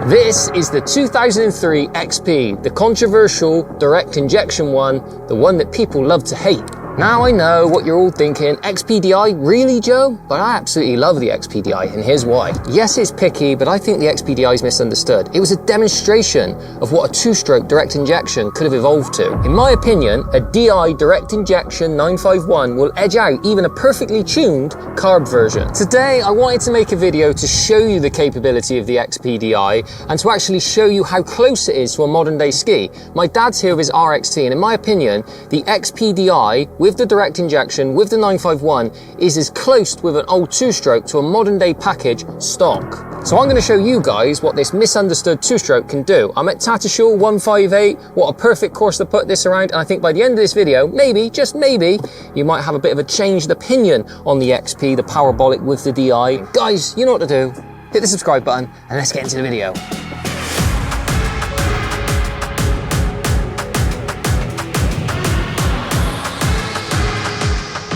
This is the 2003 XP, the controversial direct injection one, the one that people love to hate. Now I know what you're all thinking, XPDI, really Joe? But I absolutely love the XPDI, and here's why. Yes, it's picky, but I think the XPDI is misunderstood. It was a demonstration of what a two-stroke direct injection could have evolved to. In my opinion, a DI direct injection 951 will edge out even a perfectly tuned carb version. Today, I wanted to make a video to show you the capability of the XPDI and to actually show you how close it is to a modern day ski. My dad's here with his RXT, and in my opinion, the XPDI with the direct injection, with the 951, is as close with an old two-stroke to a modern day package stock. So I'm going to show you guys what this misunderstood two-stroke can do. I'm at Tattershall 158, what a perfect course to put this around, and I think by the end of this video, maybe, just maybe, you might have a bit of a changed opinion on the XP, the parabolic with the DI. Guys, you know what to do. Hit the subscribe button, and let's get into the video.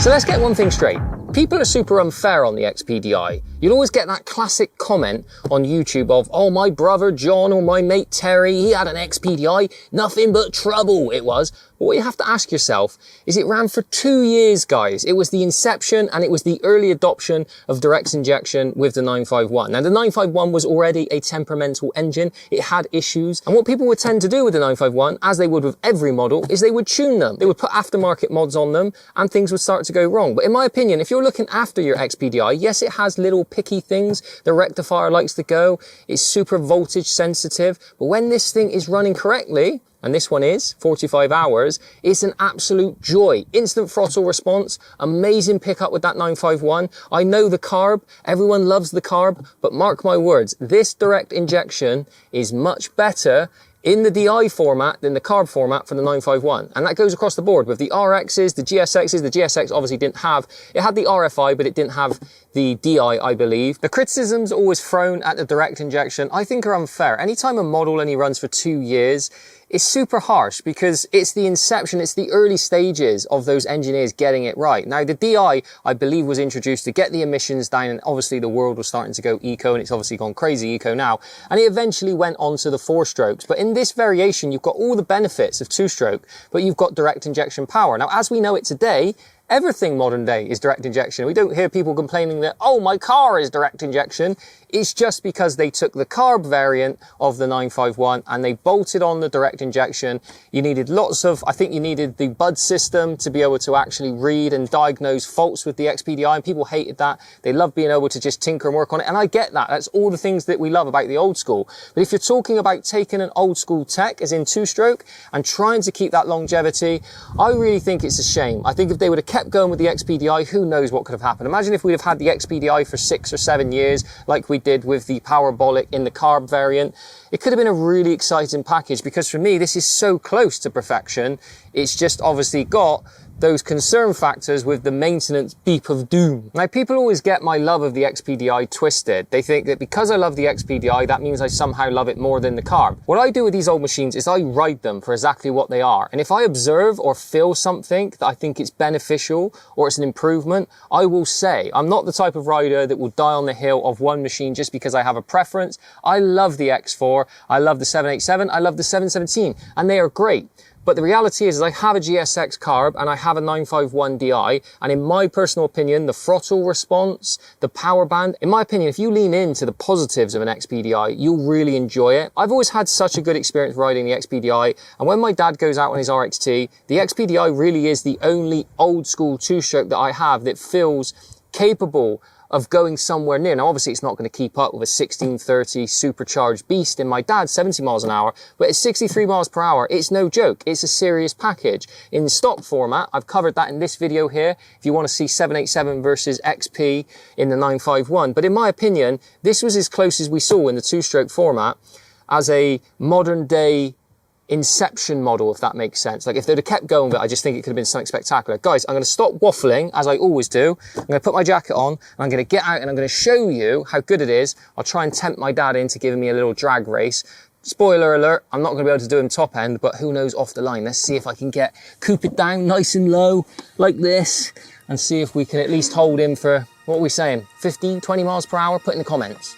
So let's get one thing straight. People are super unfair on the XPDI. You'll always get that classic comment on YouTube of, oh, my brother John or my mate Terry, he had an XPDI, nothing but trouble it was. But what you have to ask yourself is it ran for 2 years, guys. It was the inception and it was the early adoption of direct injection with the 951. Now, the 951 was already a temperamental engine. It had issues. And what people would tend to do with the 951, as they would with every model, is they would tune them. They would put aftermarket mods on them and things would start to go wrong. But in my opinion, if you're looking after your XPDI, yes, it has little picky things. The rectifier likes to go. It's super voltage sensitive. But when this thing is running correctly, and this one is 45 hours, it's an absolute joy. Instant throttle response, amazing pickup with that 951. I know the carb, everyone loves the carb, but mark my words, this direct injection is much better in the DI format than the carb format for the 951. And that goes across the board with the RXs, the GSXs. The GSX obviously didn't have, it had the RFI, but it didn't have the DI, I believe. The criticisms always thrown at the direct injection, I think are unfair. Anytime a model only runs for 2 years, it's super harsh because it's the inception, it's the early stages of those engineers getting it right. Now, the DI, I believe, was introduced to get the emissions down, and obviously the world was starting to go eco, and it's obviously gone crazy eco now, and it eventually went on to the 4-strokes. But in this variation, you've got all the benefits of 2-stroke, but you've got direct injection power. Now, as we know it today, everything modern day is direct injection. We don't hear people complaining that, oh, my car is direct injection. It's just because they took the carb variant of the 951 and they bolted on the direct injection. You needed lots of, I think you needed the bud system to be able to actually read and diagnose faults with the XPDI, and people hated that. They love being able to just tinker and work on it, and I get that. That's all the things that we love about the old school. But if you're talking about taking an old school tech, as in 2-stroke, and trying to keep that longevity, I really think it's a shame. I think if they would have kept going with the XPDI, who knows what could have happened. Imagine if we'd have had the XPDI for 6 or 7 years, like we did with the parabolic in the carb variant. It could have been a really exciting package, because for me, this is so close to perfection. It's just obviously got those concern factors with the maintenance beep of doom. Now, people always get my love of the XPDI twisted. They think that because I love the XPDI, that means I somehow love it more than the carb. What I do with these old machines is I ride them for exactly what they are. And if I observe or feel something that I think is beneficial or it's an improvement, I will say. I'm not the type of rider that will die on the hill of one machine just because I have a preference. I love the X4, I love the 787, I love the 717, and they are great. But the reality is I have a GSX carb and I have a 951 DI, and in my personal opinion, the throttle response, the power band, in my opinion, if you lean into the positives of an XPDI, you'll really enjoy it. I've always had such a good experience riding the XPDI, and when my dad goes out on his RXT, the XPDI really is the only old school 2-stroke that I have that feels capable of going somewhere near. Now, obviously, it's not going to keep up with a 1630 supercharged beast in my dad's 70 miles an hour, but at 63 miles per hour, it's no joke. It's a serious package. In stock format, I've covered that in this video here, if you want to see 787 versus XP in the 951. But in my opinion, this was as close as we saw in the 2-stroke format as a modern day inception model, if that makes sense. Like, if they'd have kept going with it, I just think it could have been something spectacular. Guys, I'm going to stop waffling, as I always do. I'm going to put my jacket on, and I'm going to get out, and I'm going to show you how good it is. I'll try and tempt my dad into giving me a little drag race. Spoiler alert, I'm not going to be able to do him top end, but who knows off the line. Let's see if I can coop it down nice and low, like this, and see if we can at least hold him for, what are we saying, 15, 20 miles per hour? Put in the comments.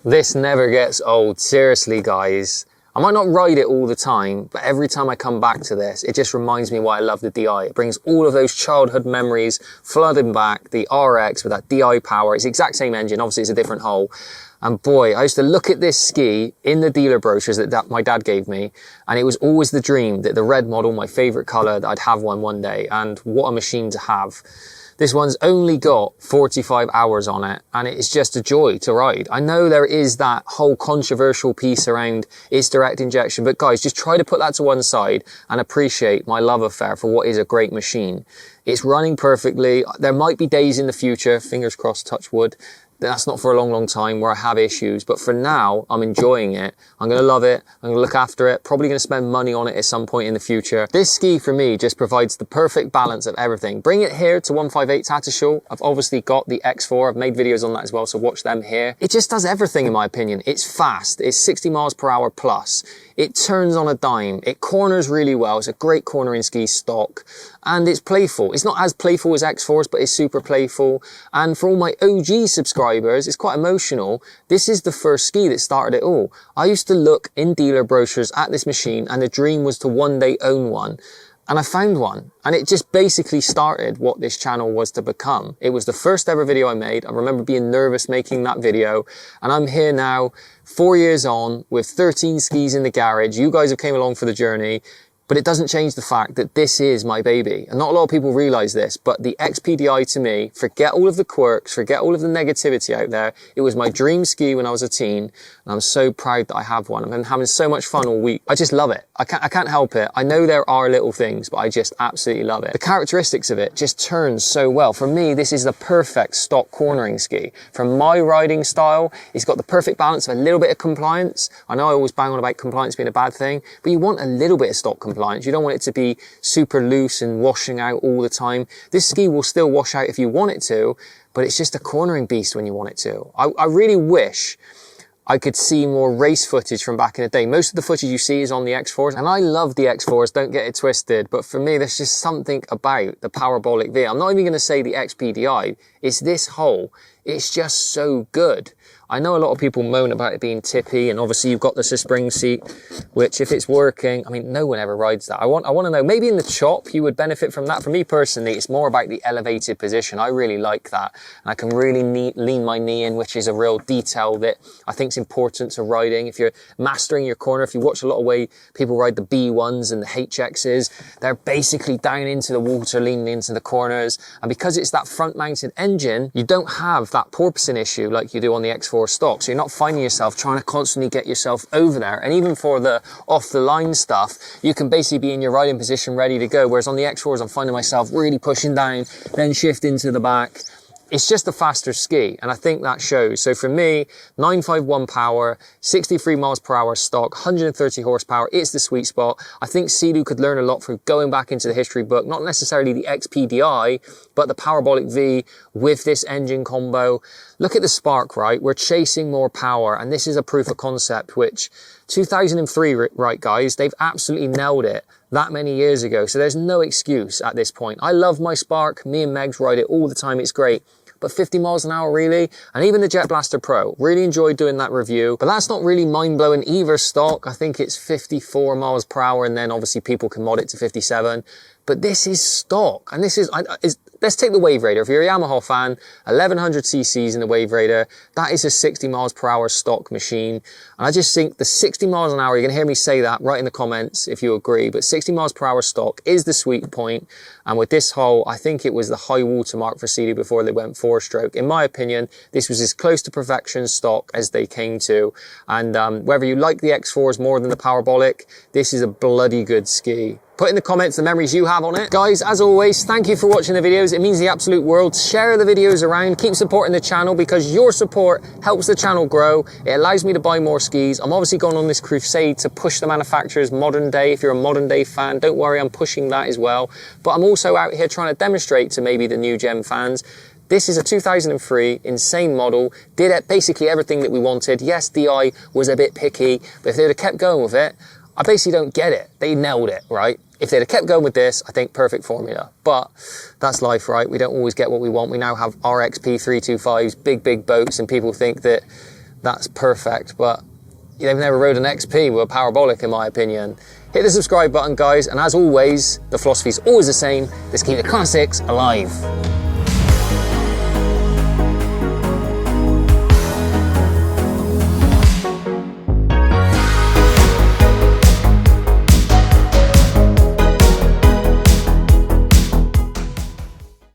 This never gets old, seriously guys. I might not ride it all the time, but every time I come back to this, it just reminds me why I love the DI. It brings all of those childhood memories flooding back, the RX with that DI power. It's the exact same engine, obviously it's a different hull. And boy, I used to look at this ski in the dealer brochures that my dad gave me, and it was always the dream that the red model, my favorite color, that I'd have one day, and what a machine to have. This one's only got 45 hours on it, and it's just a joy to ride. I know there is that whole controversial piece around its direct injection, but guys, just try to put that to one side and appreciate my love affair for what is a great machine. It's running perfectly. There might be days in the future, fingers crossed, touch wood, that's not for a long time, where I have issues, but for now I'm enjoying it. I'm going to love it, I'm going to look after it, probably going to spend money on it at some point in the future. This ski for me just provides the perfect balance of everything. Bring it here to 158 Tattershall. I've obviously got the X4, I've made videos on that as well, so watch them here. It just does everything in my opinion. It's fast, it's 60 miles per hour plus. It turns on a dime, it corners really well, it's a great cornering ski stock, and it's playful. It's not as playful as X4s, but it's super playful. And for all my OG subscribers, it's quite emotional. This is the first ski that started it all. I used to look in dealer brochures at this machine, and the dream was to one day own one. And I found one, and it just basically started what this channel was to become. It was the first ever video I made. I remember being nervous making that video, and I'm here now 4 years on with 13 skis in the garage. You guys have came along for the journey, but it doesn't change the fact that this is my baby. And not a lot of people realize this, but the XPDI to me, forget all of the quirks, forget all of the negativity out there. It was my dream ski when I was a teen, and I'm so proud that I have one. I've been having so much fun all week. I just love it. I can't help it. I know there are little things, but I just absolutely love it. The characteristics of it just turns so well. For me, this is the perfect stock cornering ski. For my riding style, it's got the perfect balance of a little bit of compliance. I know I always bang on about compliance being a bad thing, but you want a little bit of stock compliance. You don't want it to be super loose and washing out all the time. This ski will still wash out if you want it to, but it's just a cornering beast when you want it to. I really wish I could see more race footage from back in the day. Most of the footage you see is on the X4s, and I love the X4s, don't get it twisted, but for me, there's just something about the parabolic V. I'm not even going to say the XPDI, it's this hull. It's just so good. I know a lot of people moan about it being tippy, and obviously you've got the spring seat, which if it's working, I mean, no one ever rides that. I want to know, maybe in the chop you would benefit from that. For me personally, it's more about the elevated position. I really like that. And I can really lean my knee in, which is a real detail that I think is important to riding. If you're mastering your corner, if you watch a lot of way people ride the B1s and the HXs, they're basically down into the water, leaning into the corners. And because it's that front mounted engine, you don't have that porpoising issue like you do on the X4 stock, so you're not finding yourself trying to constantly get yourself over there. And even for the off the line stuff, you can basically be in your riding position ready to go, whereas on the X4s I'm finding myself really pushing down, then shift into the back. It's just a faster ski, and I think that shows. So for me, 951 power, 63 miles per hour stock, 130 horsepower, it's the sweet spot. I think Sea-Doo could learn a lot from going back into the history book, not necessarily the XPDI, but the parabolic V with this engine combo. Look at the spark, right? We're chasing more power, and this is a proof of concept, which 2003, right guys, they've absolutely nailed it that many years ago. So there's no excuse at this point. I love my Spark. Me and Megs ride it all the time. It's great. But 50 miles an hour, really? And even the Jetblaster Pro, really enjoyed doing that review. But that's not really mind-blowing either stock. I think it's 54 miles per hour, and then obviously people can mod it to 57. But this is stock, and this is, let's take the Wave Raider. If you're a Yamaha fan, 1100 cc's in the Wave Raider, that is a 60 miles per hour stock machine. And I just think the 60 miles an hour, you're gonna hear me say that right in the comments if you agree, but 60 miles per hour stock is the sweet point. And with this hull, I think it was the high watermark for Sea-Doo before they went 4-stroke. In my opinion, this was as close to perfection stock as they came to. And whether you like the X4s more than the parabolic, this is a bloody good ski. Put in the comments the memories you have on it. Guys, as always, thank you for watching the videos. It means the absolute world. Share the videos around. Keep supporting the channel, because your support helps the channel grow. It allows me to buy more skis. I'm obviously going on this crusade to push the manufacturers modern day. If you're a modern day fan, don't worry, I'm pushing that as well. But I'm also out here trying to demonstrate to maybe the new gen fans, this is a 2003 insane model, did basically everything that we wanted. Yes, DI was a bit picky, but if they'd have kept going with it, I basically don't get it. They nailed it, right? If they'd have kept going with this, I think perfect formula. But that's life, right? We don't always get what we want. We now have RXP 325s, big boats, and people think that that's perfect, but they've never rode an XP with a parabolic, in my opinion. Hit the subscribe button, guys, and as always, the philosophy is always the same. Let's keep the classics alive.